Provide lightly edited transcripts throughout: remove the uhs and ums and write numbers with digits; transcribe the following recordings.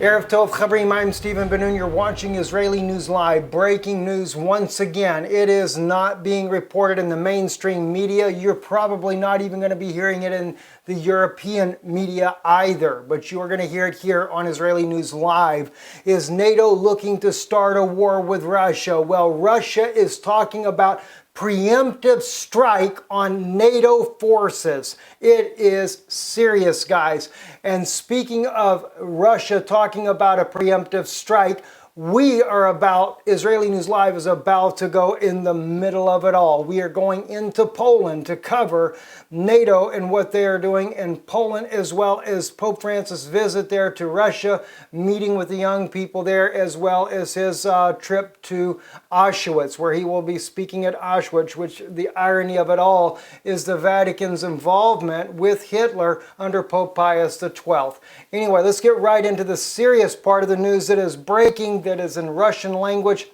Erev Tov Chavrim, I'm Stephen Ben-Nun. You're watching Israeli News Live. Breaking news once again. It is not being reported in the mainstream media. You're probably not even going to be hearing it in the European media either. But you are going to hear it here on Israeli News Live. Is NATO looking to start a war with Russia? Well, Russia is talking about preemptive strike on NATO forces. It is serious, guys. And speaking of Russia talking about a preemptive strike, Israeli News Live is about to go in the middle of it all. We are going into Poland to cover NATO and what they are doing in Poland, as well as Pope Francis' visit there to Russia, meeting with the young people there, as well as his trip to Auschwitz, where he will be speaking at Auschwitz, which the irony of it all is the Vatican's involvement with Hitler under Pope Pius XII. Anyway, let's get right into the serious part of the news that is breaking, that is in Russian language,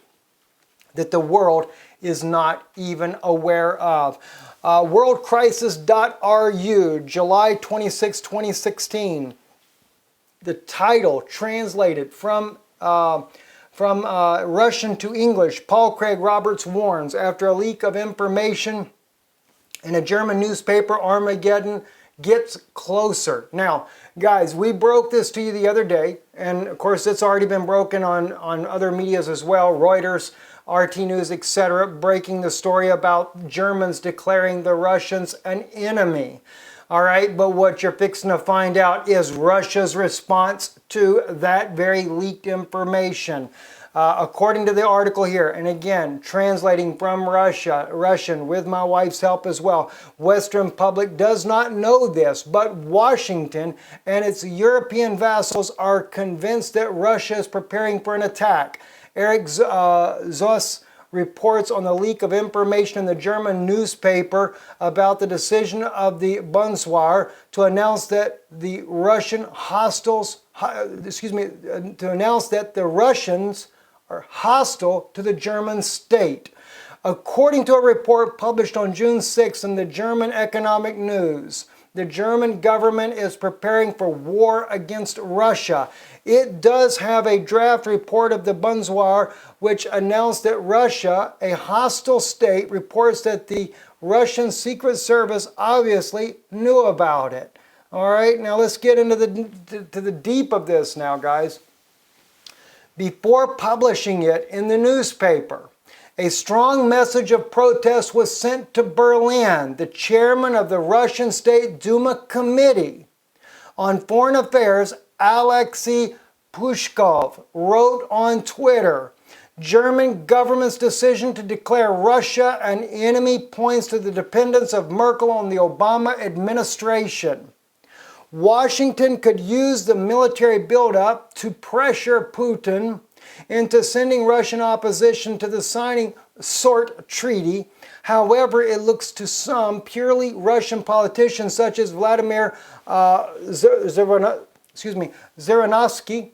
that the world is not even aware of. Worldcrisis.ru, July 26, 2016. The title translated from Russian to English: Paul Craig Roberts warns after a leak of information in a German newspaper, Armageddon gets closer. Now, guys, we broke this to you the other day, and of course it's already been broken on other medias as well, Reuters, RT News, etc., breaking the story about Germans declaring the Russians an enemy. All right, but what you're fixing to find out is Russia's response to that very leaked information. According to the article here, and again, translating from Russian with my wife's help as well, Western public does not know this, but Washington and its European vassals are convinced that Russia is preparing for an attack. Eric Zoss reports on the leak of information in the German newspaper about the decision of the Bundeswehr to announce that the Russians are hostile to the German state. According to a report published on June 6 in the German Economic News, the German government is preparing for war against Russia. It does have a draft report of the Bundeswehr which announced that Russia, a hostile state, reports that the Russian Secret Service obviously knew about it. All right, now let's get into the deep of this now, guys. Before publishing it in the newspaper, a strong message of protest was sent to Berlin. The chairman of the Russian State Duma Committee on Foreign Affairs, Alexei Pushkov, wrote on Twitter, German government's decision to declare Russia an enemy points to the dependence of Merkel on the Obama administration. Washington could use the military buildup to pressure Putin into sending Russian opposition to the signing SORT treaty. However, it looks to some purely Russian politicians such as Vladimir Zhirinovsky,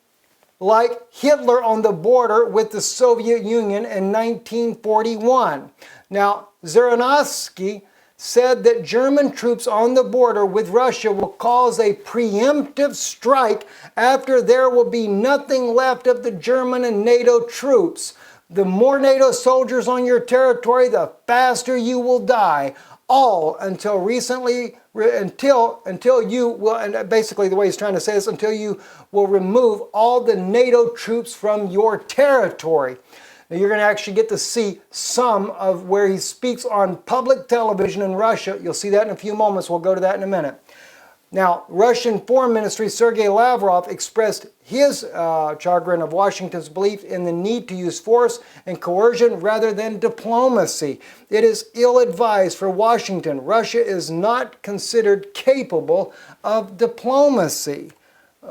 like Hitler on the border with the Soviet Union in 1941. Now, Zhirinovsky said that German troops on the border with Russia will cause a preemptive strike after there will be nothing left of the German and NATO troops. The more NATO soldiers on your territory, the faster you will die. All until you will, and basically the way he's trying to say this, until you will remove all the NATO troops from your territory. Now, you're going to actually get to see some of where he speaks on public television in Russia. You'll see that in a few moments. We'll go to that in a minute. Now, Russian Foreign Ministry Sergei Lavrov expressed his chagrin of Washington's belief in the need to use force and coercion rather than diplomacy. It is ill-advised for Washington. Russia is not considered capable of diplomacy.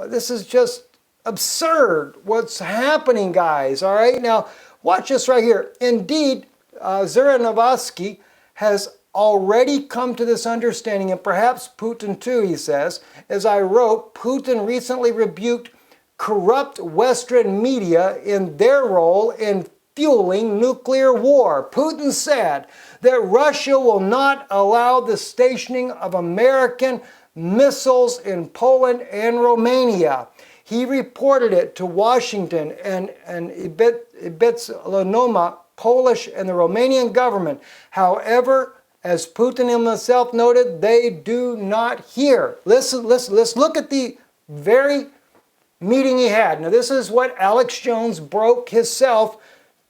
This is just absurd what's happening, guys. All right, now watch this right here. Indeed, Zhirinovsky has already come to this understanding, and perhaps Putin too, he says. As I wrote, Putin recently rebuked corrupt Western media in their role in fueling nuclear war. Putin said that Russia will not allow the stationing of American missiles in Poland and Romania. He reported it to Washington and Ibitsanoma, Polish, and the Romanian government. However, as Putin himself noted, they do not hear. Let's look at the very meeting he had. Now, this is what Alex Jones broke himself,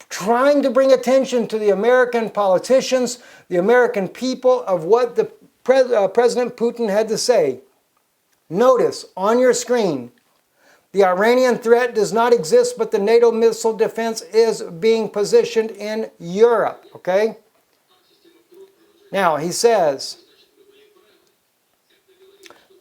trying to bring attention to the American politicians, the American people, of what the President Putin had to say. Notice on your screen, the Iranian threat does not exist, but the NATO missile defense is being positioned in Europe. Okay? Now, he says,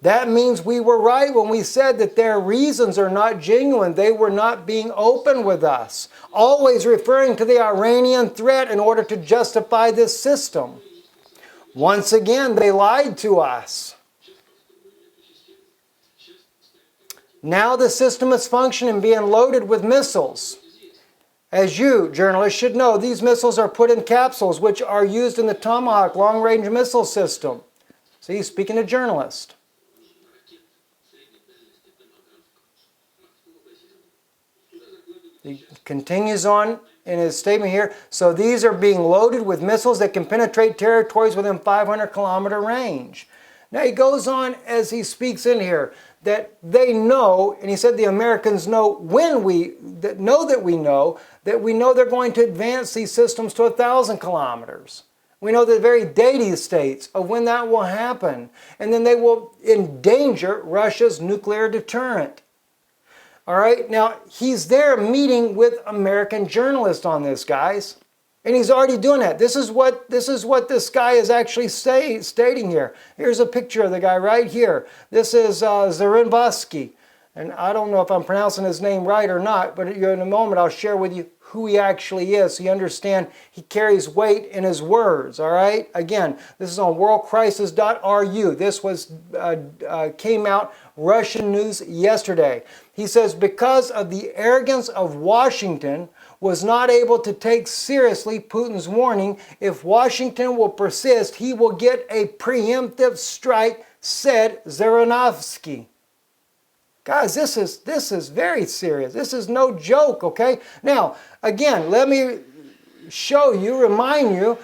that means we were right when we said that their reasons are not genuine. They were not being open with us. Always referring to the Iranian threat in order to justify this system. Once again, they lied to us. Now the system is functioning, being loaded with missiles. As you, journalists, should know, these missiles are put in capsules, which are used in the Tomahawk long-range missile system. See, speaking to journalists. He continues on in his statement here. So these are being loaded with missiles that can penetrate territories within 500-kilometer range. Now he goes on as he speaks in here that they know, and he said the Americans know when we know that we know they're going to advance these systems to 1,000 kilometers. We know the very date he states of when that will happen, and then they will endanger Russia's nuclear deterrent. All right, now he's there meeting with American journalists on this, guys. And he's already doing that. This is what this guy is actually stating here. Here's a picture of the guy right here. This is Zarinvasky. And I don't know if I'm pronouncing his name right or not, but in a moment I'll share with you who he actually is so you understand he carries weight in his words, all right? Again, this is on worldcrisis.ru. This came out Russian news yesterday. He says, because of the arrogance of Washington, was not able to take seriously Putin's warning. If Washington will persist, he will get a preemptive strike, said Zaranovsky. Guys, this is very serious. This is no joke, okay? Now, again, let me remind you,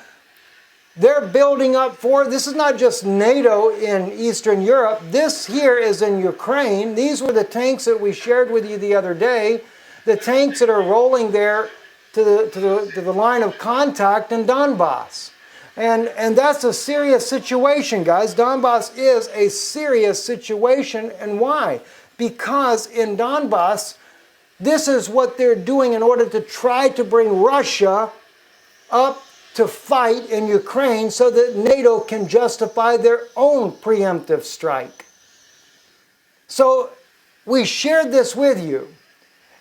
they're building up for, this is not just NATO in Eastern Europe. This here is in Ukraine. These were the tanks that we shared with you the other day. The tanks that are rolling there to the line of contact in Donbass. And that's a serious situation, guys. Donbass is a serious situation. And why? Because in Donbass, this is what they're doing in order to try to bring Russia up to fight in Ukraine so that NATO can justify their own preemptive strike. So we shared this with you.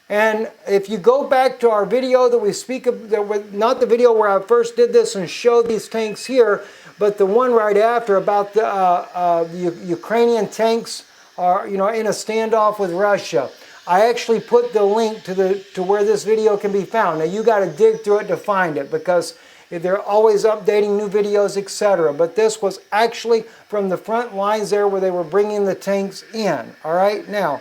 And if you go back to our video that we speak of, not the video where I first did this and showed these tanks here, but the one right after about the Ukrainian tanks are, in a standoff with Russia. I actually put the link to where this video can be found. Now you got to dig through it to find it because they're always updating new videos, etc. But this was actually from the front lines there where they were bringing the tanks in. All right, now.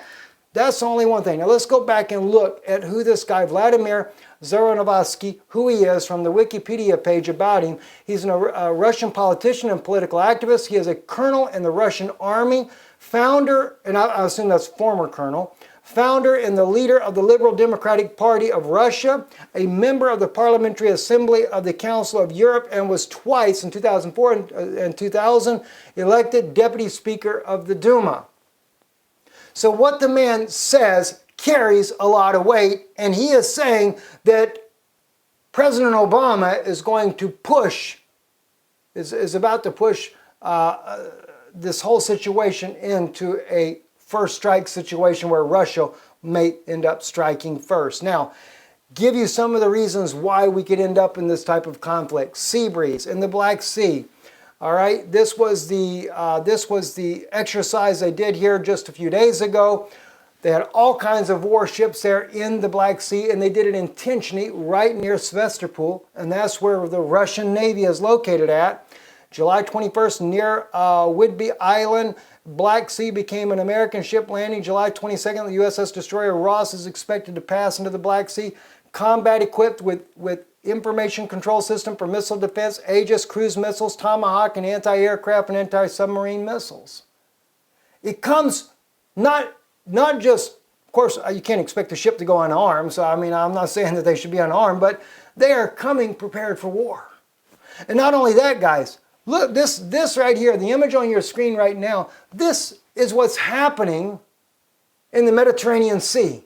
That's only one thing. Now let's go back and look at who this guy, Vladimir Zaranovsky, who he is from the Wikipedia page about him. He's a Russian politician and political activist. He is a colonel in the Russian army, founder, and I assume that's former colonel, founder and the leader of the Liberal Democratic Party of Russia, a member of the Parliamentary Assembly of the Council of Europe, and was twice in 2004 and 2000 elected Deputy Speaker of the Duma. So what the man says carries a lot of weight, and he is saying that President Obama is going to push, is about to push this whole situation into a first strike situation where Russia may end up striking first. Now, give you some of the reasons why we could end up in this type of conflict. Sea breeze in the Black Sea. All right, this was the exercise they did here just a few days ago. They had all kinds of warships there in the Black Sea, and they did it intentionally right near Sevastopol, and that's where the Russian Navy is located at. July 21st, near Whidbey Island, Black Sea became an American ship landing. July 22nd, the USS destroyer Ross is expected to pass into the Black Sea. Combat equipped with information control system for missile defense, Aegis cruise missiles, Tomahawk, and anti-aircraft and anti-submarine missiles. It comes not just, of course, you can't expect the ship to go unarmed, so I mean, I'm not saying that they should be unarmed, but they are coming prepared for war. And not only that, guys, look, this right here, the image on your screen right now, this is what's happening in the Mediterranean Sea.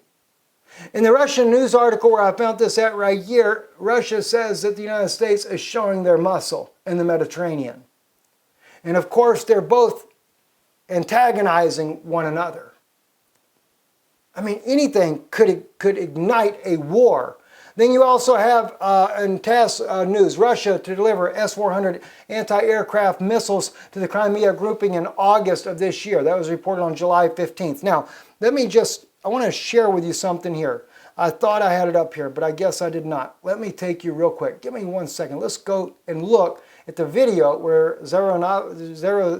In the Russian news article where I found this at right here, Russia says that the United States is showing their muscle in the Mediterranean. And of course, they're both antagonizing one another. I mean, anything could ignite a war. Then you also have in TASS news, Russia to deliver S-400 anti-aircraft missiles to the Crimea grouping in August of this year. That was reported on July 15th. Now, I want to share with you something here. I thought I had it up here, but I guess I did not. Let me take you real quick. Give me 1 second. Let's go and look at the video where Zeranovsky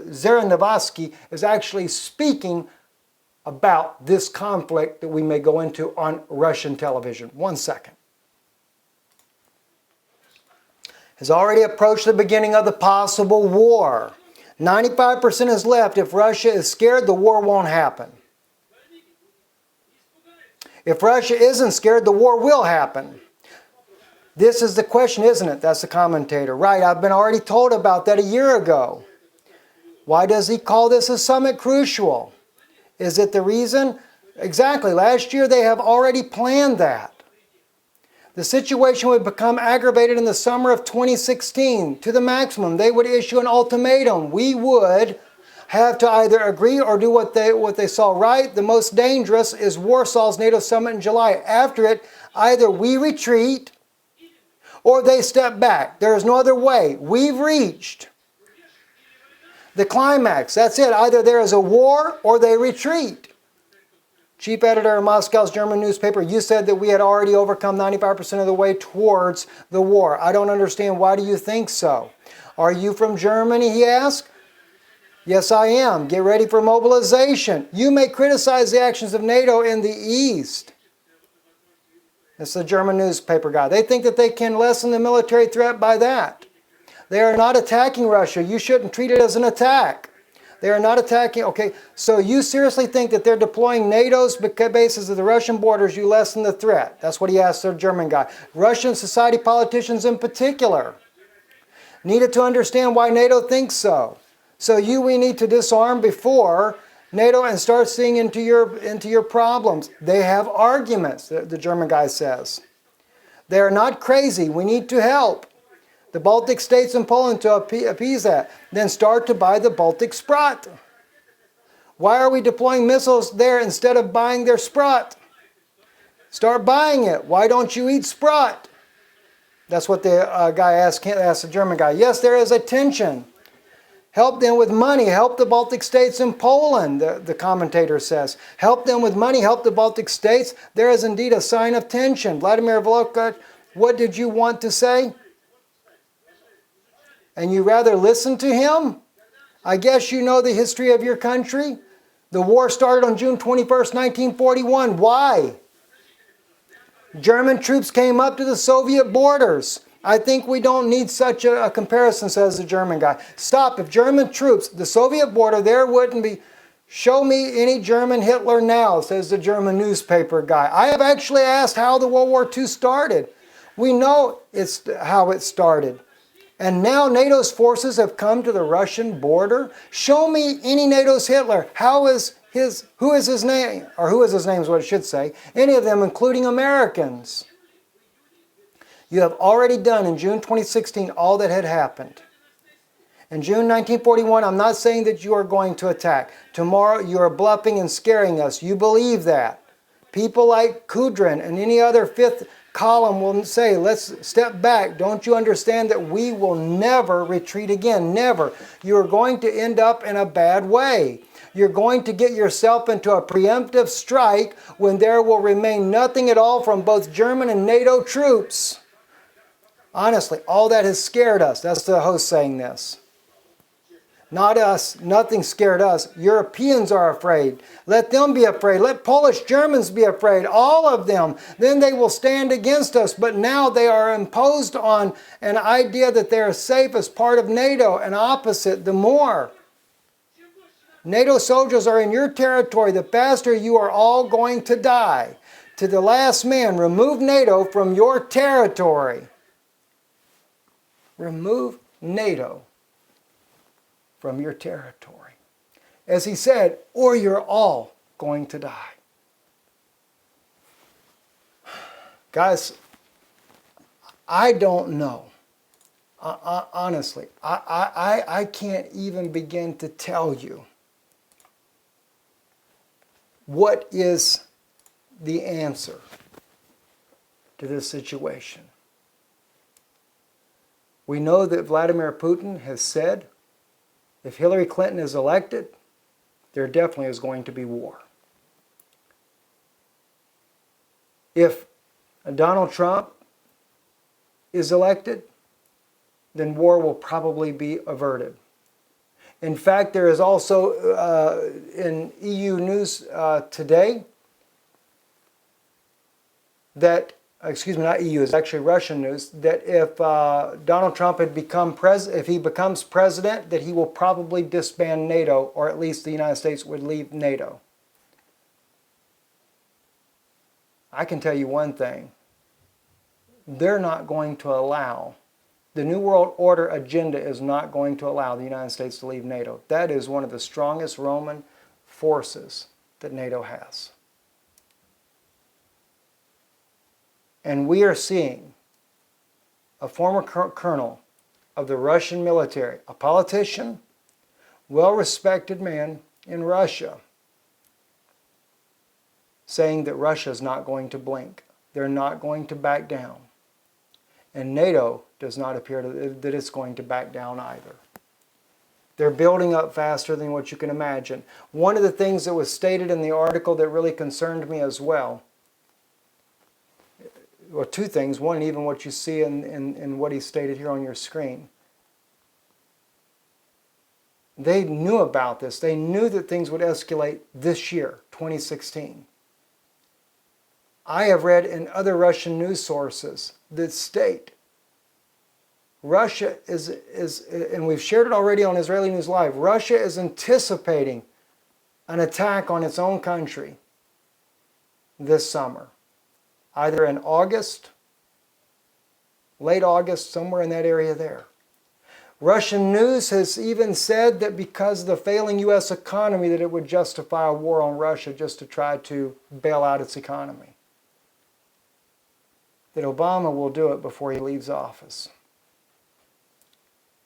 is actually speaking about this conflict that we may go into on Russian television. 1 second. Has already approached the beginning of the possible war. 95% is left. If Russia is scared, the war won't happen. If Russia isn't scared, the war will happen. This is the question, isn't it? That's the commentator. Right, I've been already told about that a year ago. Why does he call this a summit crucial? Is it the reason? Exactly. Last year they have already planned that. The situation would become aggravated in the summer of 2016 to the maximum. They would issue an ultimatum. We would have to either agree or do what they saw right. The most dangerous is Warsaw's NATO summit in July. After it, either we retreat or they step back. There is no other way. We've reached the climax. That's it. Either there is a war or they retreat. Chief editor of Moscow's German newspaper, you said that we had already overcome 95% of the way towards the war. I don't understand. Why do you think so? Are you from Germany, he asked. Yes, I am. Get ready for mobilization. You may criticize the actions of NATO in the East. It's the German newspaper guy. They think that they can lessen the military threat by that. They are not attacking Russia. You shouldn't treat it as an attack. They are not attacking. Okay, so you seriously think that they're deploying NATO's bases at the Russian borders, you lessen the threat? That's what he asked the German guy. Russian society politicians in particular needed to understand why NATO thinks so. So we need to disarm before NATO and start seeing into your problems. They have arguments, the German guy says. They are not crazy. We need to help the Baltic states and Poland to appease that. Then start to buy the Baltic Sprott. Why are we deploying missiles there instead of buying their Sprott? Start buying it. Why don't you eat Sprott? That's what the guy asked the German guy. Yes, there is a tension. Help them with money. Help the Baltic states and Poland, the commentator says. Help them with money. Help the Baltic states. There is indeed a sign of tension. Vladimir Volokh, what did you want to say? And you rather listen to him? I guess you know the history of your country. The war started on June 21st, 1941. Why? German troops came up to the Soviet borders. I think we don't need such a comparison, says the German guy. Stop. If German troops, the Soviet border, there wouldn't be. Show me any German Hitler now, says the German newspaper guy. I have actually asked how the World War II started. We know it's how it started. And now NATO's forces have come to the Russian border. Show me any NATO's Hitler. Who is his name? Or who is his name is what it should say. Any of them, including Americans. You have already done in June 2016 all that had happened. In June 1941, I'm not saying that you are going to attack. Tomorrow you are bluffing and scaring us. You believe that. People like Kudrin and any other fifth column will say, let's step back. Don't you understand that we will never retreat again? Never. You're going to end up in a bad way. You're going to get yourself into a preemptive strike when there will remain nothing at all from both German and NATO troops. Honestly, all that has scared us. That's the host saying this. Not us. Nothing scared us. Europeans are afraid. Let them be afraid. Let Polish Germans be afraid. All of them. Then they will stand against us. But now they are imposed on an idea that they are safe as part of NATO. And opposite, the more NATO soldiers are in your territory, the faster you are all going to die. To the last man, remove NATO from your territory. Remove NATO from your territory. As he said, or you're all going to die. Guys, I don't know. Honestly, I can't even begin to tell you what is the answer to this situation. We know that Vladimir Putin has said if Hillary Clinton is elected, there definitely is going to be war. If Donald Trump is elected, then war will probably be averted. In fact, there is also in EU news today that, not EU, it's actually Russian news, that if Donald Trump had if he becomes president, that he will probably disband NATO, or at least the United States would leave NATO. I can tell you one thing. They're not going to allow, the New World Order agenda is not going to allow the United States to leave NATO. That is one of the strongest Roman forces that NATO has. And we are seeing a former colonel of the Russian military, a politician, well-respected man in Russia, saying that Russia is not going to blink. They're not going to back down. And NATO does not appear that it's going to back down either. They're building up faster than what you can imagine. One of the things that was stated in the article that really concerned me as well, well, two things. One, even what you see in what he stated here on your screen. They knew about this. They knew that things would escalate this year, 2016. I have read in other Russian news sources that state Russia is, and we've shared it already on Israeli News Live, Russia is anticipating an attack on its own country this summer. Either in August, late August, somewhere in that area there. Russian news has even said that because of the failing U.S. economy that it would justify a war on Russia just to try to bail out its economy. That Obama will do it before he leaves office.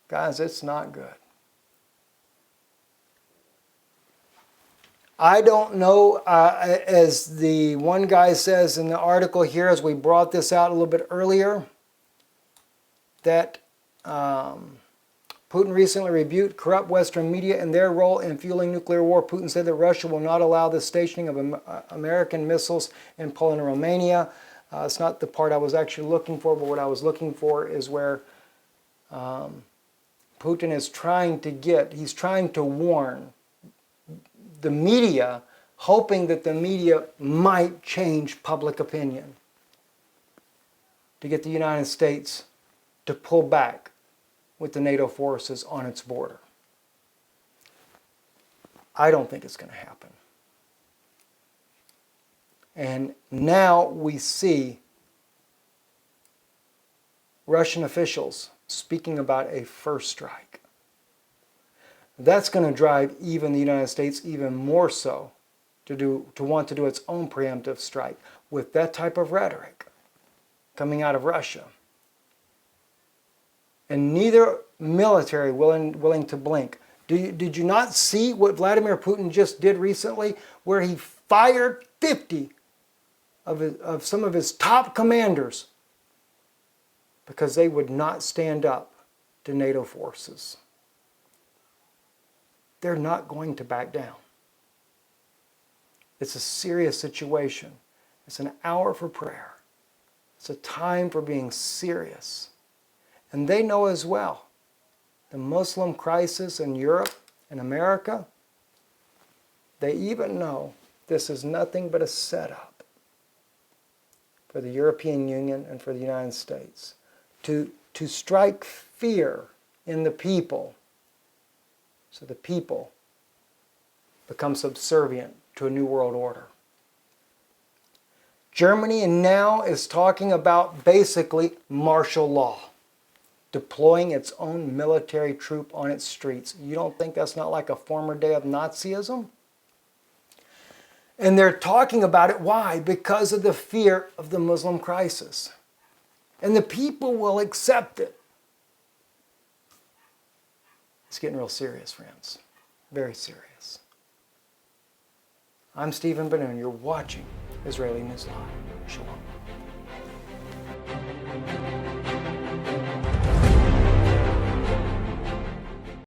Guys, it's not good. I don't know, as the one guy says in the article here, as we brought this out a little bit earlier, that Putin recently rebuked corrupt Western media in their role in fueling nuclear war. Putin said that Russia will not allow the stationing of American missiles in Poland and Romania. It's not the part I was actually looking for, but what I was looking for is where Putin is trying to warn the media, hoping that the media might change public opinion to get the United States to pull back with the NATO forces on its border. I don't think it's going to happen. And now we see Russian officials speaking about a first strike. That's going to drive even the United States even more so to want to do its own preemptive strike with that type of rhetoric coming out of Russia. And neither military willing to blink. Did you not see what Vladimir Putin just did recently, where he fired 50 of some of his top commanders because they would not stand up to NATO forces? They're not going to back down. It's a serious situation. It's an hour for prayer. It's a time for being serious. And they know as well the Muslim crisis in Europe and America, they even know this is nothing but a setup for the European Union and for the United States to strike fear in the people so the people become subservient to a new world order. Germany now is talking about basically martial law, deploying its own military troop on its streets. You don't think that's not like a former day of Nazism? And they're talking about it. Why? Because of the fear of the Muslim crisis. And the people will accept it. It's getting real serious, friends. Very serious. I'm Stephen Ben-Nun. You're watching Israeli News Live. Shalom.